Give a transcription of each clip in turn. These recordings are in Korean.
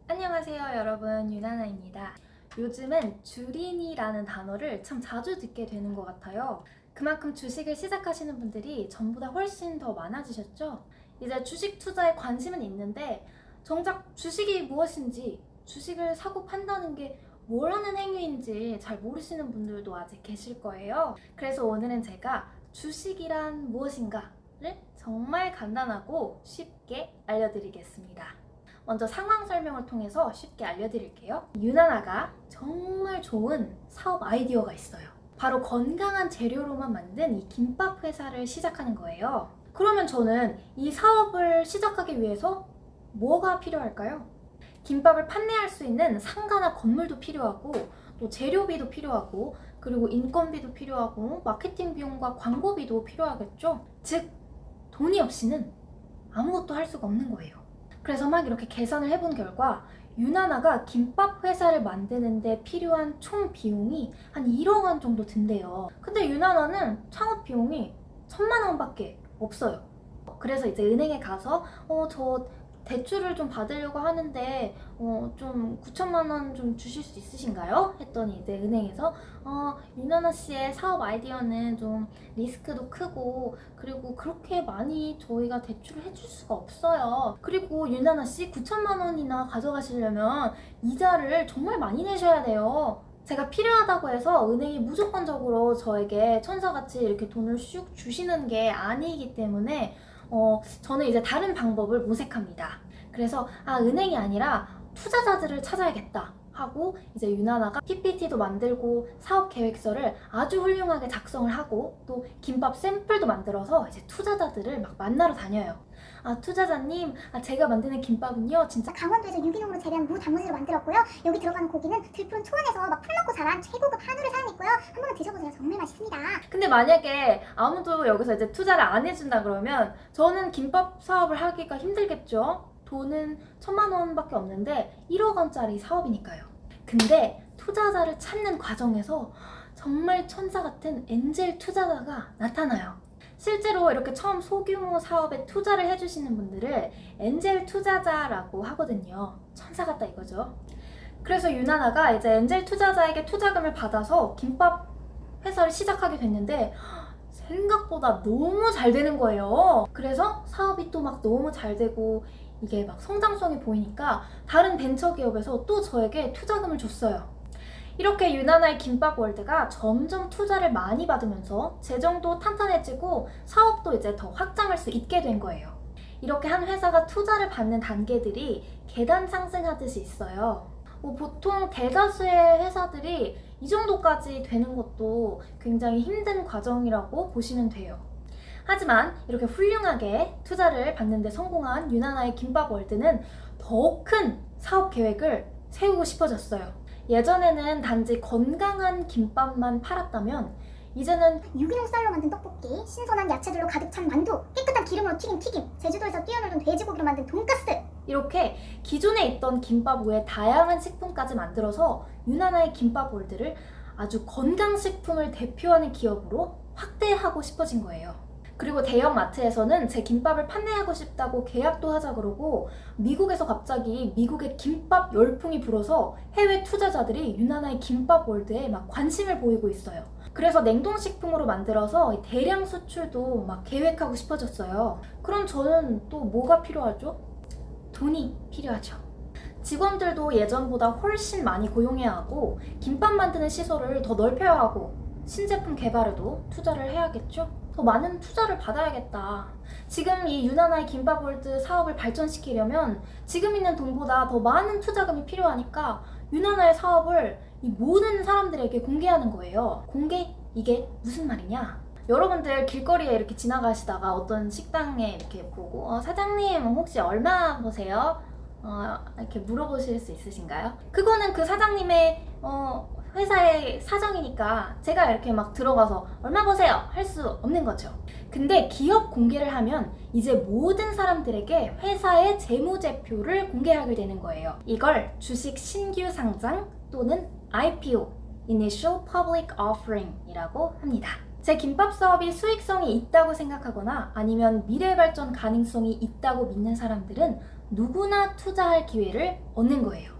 안녕하세요 여러분, 유나나입니다. 요즘은 주린이라는 단어를 참 자주 듣게 되는 것 같아요. 그만큼 주식을 시작하시는 분들이 전보다 훨씬 더 많아지셨죠? 이제 주식 투자에 관심은 있는데 정작 주식이 무엇인지, 주식을 사고 판다는 게 뭘 하는 행위인지 잘 모르시는 분들도 아직 계실 거예요. 그래서 오늘은 제가 주식이란 무엇인가를 정말 간단하고 쉽게 알려드리겠습니다. 먼저 상황 설명을 통해서 쉽게 알려드릴게요. 유나나가 정말 좋은 사업 아이디어가 있어요. 바로 건강한 재료로만 만든 이 김밥 회사를 시작하는 거예요. 그러면 저는 이 사업을 시작하기 위해서 뭐가 필요할까요? 김밥을 판매할 수 있는 상가나 건물도 필요하고, 또 재료비도 필요하고, 그리고 인건비도 필요하고, 마케팅 비용과 광고비도 필요하겠죠? 즉, 돈이 없이는 아무것도 할 수가 없는 거예요. 그래서 막 이렇게 계산을 해본 결과 유나나가 김밥 회사를 만드는데 필요한 총 비용이 한 1억 원 정도 든대요. 근데 유나나는 창업 비용이 1,000만 원밖에 없어요. 그래서 이제 은행에 가서 저 대출을 좀 받으려고 하는데 좀 9천만 원 좀 주실 수 있으신가요? 했더니 이제 은행에서 유나나 씨의 사업 아이디어는 좀 리스크도 크고, 그리고 그렇게 많이 저희가 대출을 해줄 수가 없어요. 그리고 유나나 씨 9천만 원이나 가져가시려면 이자를 정말 많이 내셔야 돼요. 제가 필요하다고 해서 은행이 무조건적으로 저에게 천사같이 이렇게 돈을 슉 주시는 게 아니기 때문에 저는 이제 다른 방법을 모색합니다. 그래서 은행이 아니라 투자자들을 찾아야겠다 하고 이제 유나나가 PPT도 만들고 사업 계획서를 아주 훌륭하게 작성을 하고, 또 김밥 샘플도 만들어서 이제 투자자들을 막 만나러 다녀요. 투자자님, 제가 만드는 김밥은요 진짜 강원도에서 유기농으로 재배한 무 단무지로 만들었고요. 여기 들어가는 고기는 들푸른 초원에서 막 풀 먹고 자란 최고급 한우를 사용했고요. 한번 드셔보세요. 정말 맛있습니다. 근데 만약에 아무도 여기서 이제 투자를 안 해준다 그러면 저는 김밥 사업을 하기가 힘들겠죠? 돈은 1,000만 원밖에 없는데 1억 원짜리 사업이니까요. 근데 투자자를 찾는 과정에서 정말 천사 같은 엔젤 투자자가 나타나요. 실제로 이렇게 처음 소규모 사업에 투자를 해주시는 분들을 엔젤 투자자라고 하거든요. 천사 같다 이거죠. 그래서 유나나가 이제 엔젤 투자자에게 투자금을 받아서 김밥 회사를 시작하게 됐는데 생각보다 너무 잘 되는 거예요. 그래서 사업이 또 막 너무 잘 되고 이게 막 성장성이 보이니까 다른 벤처기업에서 또 저에게 투자금을 줬어요. 이렇게 유나나의 김밥월드가 점점 투자를 많이 받으면서 재정도 탄탄해지고 사업도 이제 더 확장할 수 있게 된 거예요. 이렇게 한 회사가 투자를 받는 단계들이 계단 상승하듯이 있어요. 보통 대다수의 회사들이 이 정도까지 되는 것도 굉장히 힘든 과정이라고 보시면 돼요. 하지만 이렇게 훌륭하게 투자를 받는데 성공한 유나나의 김밥월드는 더 큰 사업 계획을 세우고 싶어졌어요. 예전에는 단지 건강한 김밥만 팔았다면 이제는 유기농 쌀로 만든 떡볶이, 신선한 야채들로 가득 찬 만두, 깨끗한 기름으로 튀긴 튀김, 제주도에서 뛰어놀던 돼지고기로 만든 돈가스. 이렇게 기존에 있던 김밥 외에 다양한 식품까지 만들어서 유나나의 김밥월드를 아주 건강식품을 대표하는 기업으로 확대하고 싶어진 거예요. 그리고 대형 마트에서는 제 김밥을 판매하고 싶다고 계약도 하자 그러고, 미국에서 갑자기 미국의 김밥 열풍이 불어서 해외 투자자들이 유나나의 김밥월드에 막 관심을 보이고 있어요. 그래서 냉동식품으로 만들어서 대량 수출도 막 계획하고 싶어졌어요. 그럼 저는 또 뭐가 필요하죠? 돈이 필요하죠. 직원들도 예전보다 훨씬 많이 고용해야 하고, 김밥 만드는 시설을 더 넓혀야 하고, 신제품 개발에도 투자를 해야겠죠? 더 많은 투자를 받아야겠다. 지금 이 유나나의 김밥월드 사업을 발전시키려면 지금 있는 돈보다 더 많은 투자금이 필요하니까 유나나의 사업을 이 모든 사람들에게 공개하는 거예요. 공개? 이게 무슨 말이냐? 여러분들 길거리에 이렇게 지나가시다가 어떤 식당에 이렇게 보고 사장님 혹시 얼마 버세요? 이렇게 물어보실 수 있으신가요? 그거는 그 사장님의 회사의 사정이니까 제가 이렇게 막 들어가서 얼마 버세요? 할 수 없는 거죠. 근데 기업 공개를 하면 이제 모든 사람들에게 회사의 재무제표를 공개하게 되는 거예요. 이걸 주식 신규 상장 또는 IPO, Initial Public Offering 이라고 합니다. 제 김밥 사업이 수익성이 있다고 생각하거나 아니면 미래 발전 가능성이 있다고 믿는 사람들은 누구나 투자할 기회를 얻는 거예요.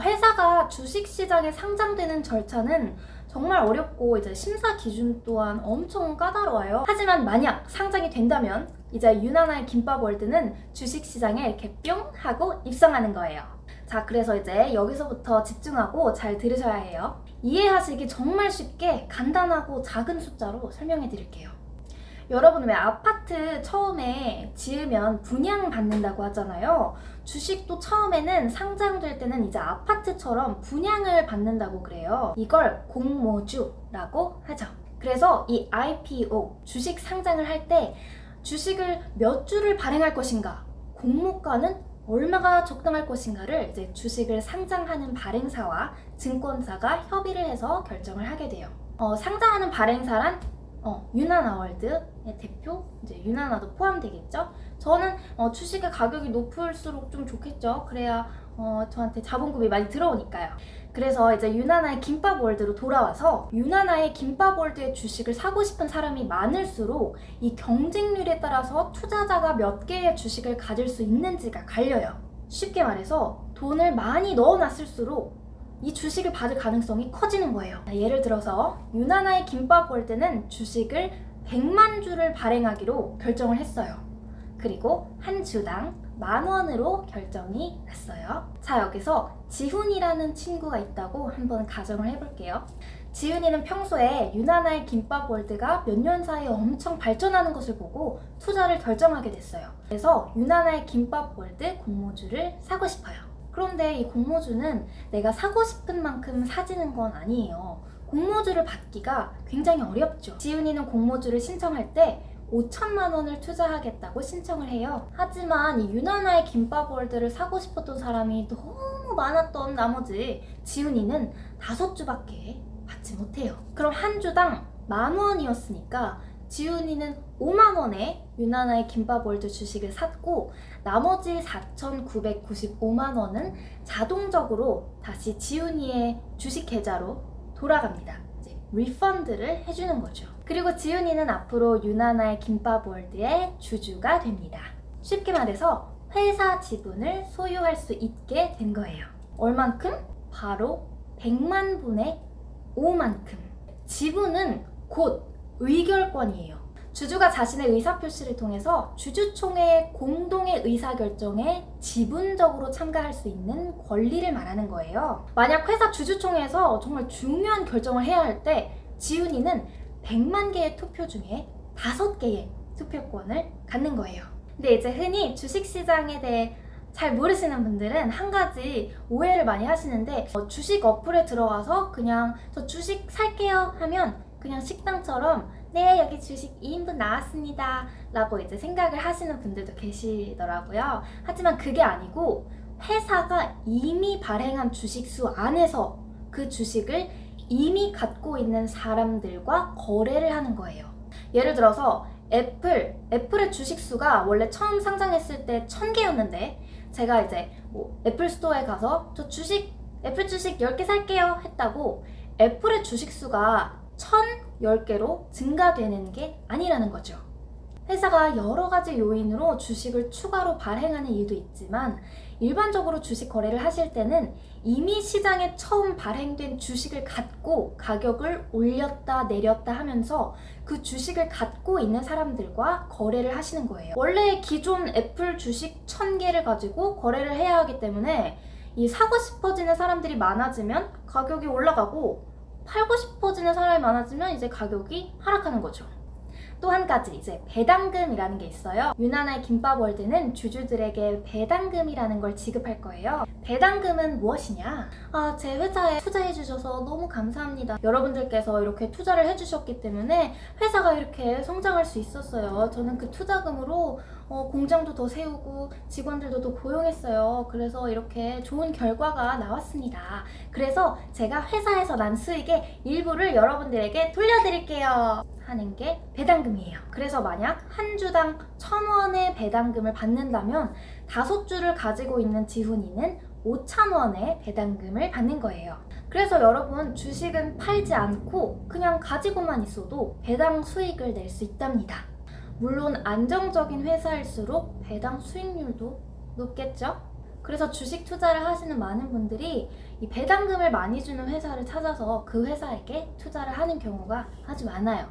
회사가 주식시장에 상장되는 절차는 정말 어렵고 이제 심사 기준 또한 엄청 까다로워요. 하지만 만약 상장이 된다면 이제 유나나의 김밥월드는 주식시장에 이렇게 뿅 하고 입성하는 거예요. 자, 그래서 이제 여기서부터 집중하고 잘 들으셔야 해요. 이해하시기 정말 쉽게 간단하고 작은 숫자로 설명해 드릴게요. 여러분 왜 아파트 처음에 지으면 분양받는다고 하잖아요. 주식도 처음에는 상장될 때는 이제 아파트처럼 분양을 받는다고 그래요. 이걸 공모주라고 하죠. 그래서 이 IPO, 주식 상장을 할 때 주식을 몇 주를 발행할 것인가, 공모가는 얼마가 적당할 것인가를 이제 주식을 상장하는 발행사와 증권사가 협의를 해서 결정을 하게 돼요. 상장하는 발행사란 유나나월드의 대표, 이제 유나나도 포함되겠죠. 저는 주식의 가격이 높을수록 좀 좋겠죠. 그래야 저한테 자본금이 많이 들어오니까요. 그래서 이제 유나나의 김밥월드로 돌아와서 유나나의 김밥월드의 주식을 사고 싶은 사람이 많을수록 이 경쟁률에 따라서 투자자가 몇 개의 주식을 가질 수 있는지가 갈려요. 쉽게 말해서 돈을 많이 넣어놨을수록 이 주식을 받을 가능성이 커지는 거예요. 예를 들어서 유나나의 김밥월드는 주식을 100만 주를 발행하기로 결정을 했어요. 그리고 한 주당 10,000원으로 결정이 났어요. 자, 여기서 지훈이라는 친구가 있다고 한번 가정을 해볼게요. 지훈이는 평소에 유나나의 김밥월드가 몇 년 사이에 엄청 발전하는 것을 보고 투자를 결정하게 됐어요. 그래서 유나나의 김밥월드 공모주를 사고 싶어요. 그런데 이 공모주는 내가 사고 싶은 만큼 사지는 건 아니에요. 공모주를 받기가 굉장히 어렵죠. 지훈이는 공모주를 신청할 때 5천만 원을 투자하겠다고 신청을 해요. 하지만 이 유나나의 김밥월드를 사고 싶었던 사람이 너무 많았던 나머지 지훈이는 5주밖에 받지 못해요. 그럼 한 주당 10,000원이었으니까 지훈이는 5만 원에 유나나의 김밥월드 주식을 샀고 나머지 4,995만 원은 자동적으로 다시 지훈이의 주식 계좌로 돌아갑니다. 이제 리펀드를 해주는 거죠. 그리고 지훈이는 앞으로 유나나의 김밥월드의 주주가 됩니다. 쉽게 말해서 회사 지분을 소유할 수 있게 된 거예요. 얼만큼? 바로 100만 분의 5만큼. 지분은 곧 의결권이에요. 주주가 자신의 의사표시를 통해서 주주총회의 공동의 의사결정에 지분적으로 참가할 수 있는 권리를 말하는 거예요. 만약 회사 주주총회에서 정말 중요한 결정을 해야 할 때 지훈이는 100만 개의 투표 중에 5개의 투표권을 갖는 거예요. 근데 이제 흔히 주식시장에 대해 잘 모르시는 분들은 한 가지 오해를 많이 하시는데 주식 어플에 들어가서 그냥 저 주식 살게요 하면 그냥 식당처럼 네 여기 주식 2인분 나왔습니다 라고 이제 생각을 하시는 분들도 계시더라고요. 하지만 그게 아니고 회사가 이미 발행한 주식수 안에서 그 주식을 이미 갖고 있는 사람들과 거래를 하는 거예요. 예를 들어서 애플의 주식수가 원래 처음 상장했을 때 1000개였는데 제가 이제 애플 스토어에 가서 저 애플 주식 10개 살게요 했다고 애플의 주식수가 1010개로 증가되는 게 아니라는 거죠. 회사가 여러 가지 요인으로 주식을 추가로 발행하는 일도 있지만 일반적으로 주식 거래를 하실 때는 이미 시장에 처음 발행된 주식을 갖고 가격을 올렸다 내렸다 하면서 그 주식을 갖고 있는 사람들과 거래를 하시는 거예요. 원래 기존 애플 주식 1000개를 가지고 거래를 해야 하기 때문에 이 사고 싶어지는 사람들이 많아지면 가격이 올라가고 팔고 싶어지는 사람이 많아지면 이제 가격이 하락하는 거죠. 또 한 가지 이제 배당금이라는 게 있어요. 유나나의 김밥월드는 주주들에게 배당금이라는 걸 지급할 거예요. 배당금은 무엇이냐? 제 회사에 투자해 주셔서 너무 감사합니다. 여러분들께서 이렇게 투자를 해주셨기 때문에 회사가 이렇게 성장할 수 있었어요. 저는 그 투자금으로 공장도 더 세우고 직원들도 더 고용했어요. 그래서 이렇게 좋은 결과가 나왔습니다. 그래서 제가 회사에서 난 수익의 일부를 여러분들에게 돌려드릴게요 하는 게 배당금이에요. 그래서 만약 한 주당 1,000원의 배당금을 받는다면 5주를 가지고 있는 지훈이는 5,000원의 배당금을 받는 거예요. 그래서 여러분 주식은 팔지 않고 그냥 가지고만 있어도 배당 수익을 낼 수 있답니다. 물론 안정적인 회사일수록 배당 수익률도 높겠죠? 그래서 주식 투자를 하시는 많은 분들이 이 배당금을 많이 주는 회사를 찾아서 그 회사에게 투자를 하는 경우가 아주 많아요.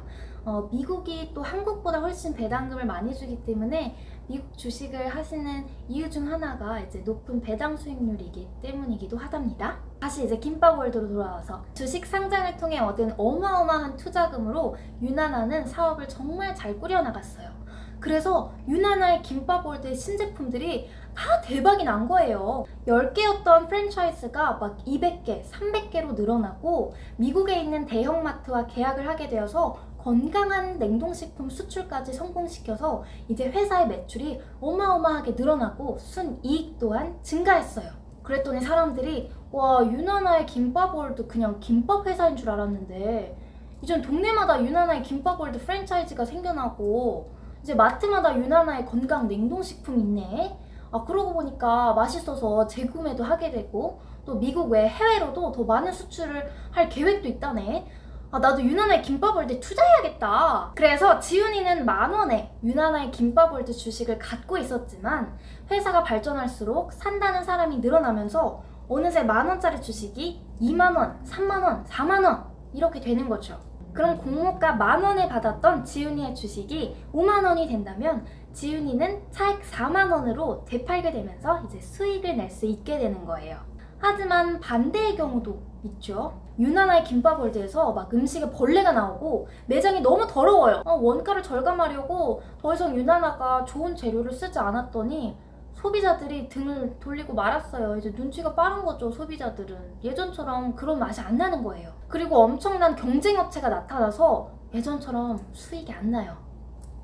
미국이 또 한국보다 훨씬 배당금을 많이 주기 때문에 미국 주식을 하시는 이유 중 하나가 이제 높은 배당 수익률이기 때문이기도 하답니다. 다시 이제 김밥월드로 돌아와서 주식 상장을 통해 얻은 어마어마한 투자금으로 유나나는 사업을 정말 잘 꾸려나갔어요. 그래서 유나나의 김밥월드의 신제품들이 다 대박이 난 거예요. 10개였던 프랜차이즈가 막 200개, 300개로 늘어나고 미국에 있는 대형마트와 계약을 하게 되어서 건강한 냉동식품 수출까지 성공시켜서 이제 회사의 매출이 어마어마하게 늘어나고 순이익 또한 증가했어요. 그랬더니 사람들이 와, 유나나의 김밥월드 그냥 김밥 회사인 줄 알았는데 이젠 동네마다 유나나의 김밥월드 프랜차이즈가 생겨나고 이제 마트마다 유나나의 건강 냉동식품 있네. 그러고 보니까 맛있어서 재구매도 하게 되고 또 미국 외 해외로도 더 많은 수출을 할 계획도 있다네. 나도 유나나의 김밥월드에 투자해야겠다. 그래서 지훈이는 10,000원에 유나나의 김밥월드 주식을 갖고 있었지만 회사가 발전할수록 산다는 사람이 늘어나면서 어느새 10,000원짜리 주식이 20,000원, 30,000원, 40,000원 이렇게 되는 거죠. 그럼 공모가 10,000원에 받았던 지훈이의 주식이 50,000원이 된다면 지훈이는 차액 40,000원으로 되팔게 되면서 이제 수익을 낼 수 있게 되는 거예요. 하지만 반대의 경우도 있죠. 유나나의 김밥월드에서 막 음식에 벌레가 나오고 매장이 너무 더러워요. 원가를 절감하려고 더 이상 유나나가 좋은 재료를 쓰지 않았더니 소비자들이 등을 돌리고 말았어요. 이제 눈치가 빠른 거죠, 소비자들은. 예전처럼 그런 맛이 안 나는 거예요. 그리고 엄청난 경쟁업체가 나타나서 예전처럼 수익이 안 나요.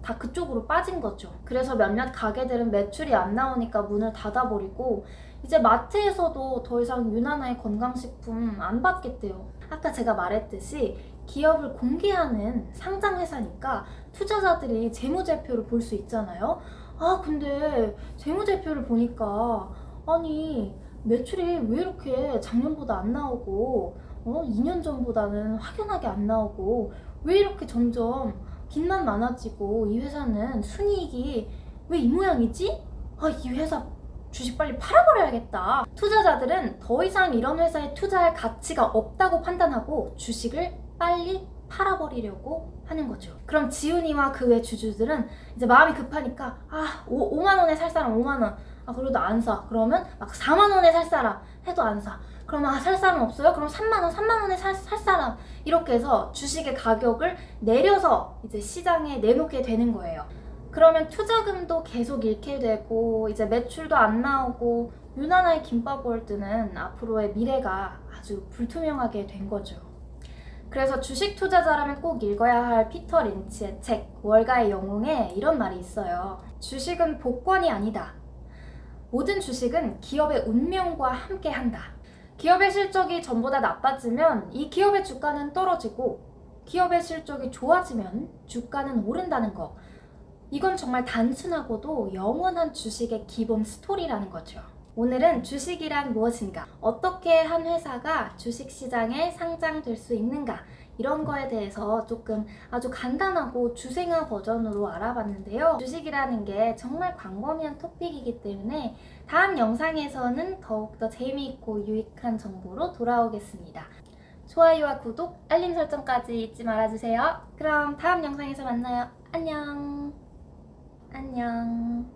다 그쪽으로 빠진 거죠. 그래서 몇몇 가게들은 매출이 안 나오니까 문을 닫아버리고 이제 마트에서도 더 이상 유나나의 건강식품 안 받겠대요. 아까 제가 말했듯이 기업을 공개하는 상장회사니까 투자자들이 재무제표를 볼 수 있잖아요. 근데 재무제표를 보니까 아니 매출이 왜 이렇게 작년보다 안 나오고 2년 전보다는 확연하게 안 나오고 왜 이렇게 점점 빚만 많아지고 이 회사는 순이익이 왜 이 모양이지? 이 회사 주식 빨리 팔아버려야겠다. 투자자들은 더 이상 이런 회사에 투자할 가치가 없다고 판단하고 주식을 빨리 팔아버리려고 하는 거죠. 그럼 지훈이와 그 외 주주들은 이제 마음이 급하니까 5만원에 살 사람 5만원 그래도 안 사. 그러면 막 4만원에 살 사람 해도 안 사. 그러면 살 사람 없어요? 그럼 3만원에 살 사람 이렇게 해서 주식의 가격을 내려서 이제 시장에 내놓게 되는 거예요. 그러면 투자금도 계속 잃게 되고 이제 매출도 안 나오고 유나나의 김밥월드는 앞으로의 미래가 아주 불투명하게 된 거죠. 그래서 주식 투자자라면 꼭 읽어야 할 피터 린치의 책 월가의 영웅에 이런 말이 있어요. 주식은 복권이 아니다. 모든 주식은 기업의 운명과 함께 한다. 기업의 실적이 전보다 나빠지면 이 기업의 주가는 떨어지고 기업의 실적이 좋아지면 주가는 오른다는 거. 이건 정말 단순하고도 영원한 주식의 기본 스토리라는 거죠. 오늘은 주식이란 무엇인가, 어떻게 한 회사가 주식시장에 상장될 수 있는가 이런 거에 대해서 조금 아주 간단하고 주생아 버전으로 알아봤는데요. 주식이라는 게 정말 광범위한 토픽이기 때문에 다음 영상에서는 더욱더 재미있고 유익한 정보로 돌아오겠습니다. 좋아요와 구독, 알림 설정까지 잊지 말아주세요. 그럼 다음 영상에서 만나요. 안녕. 안녕.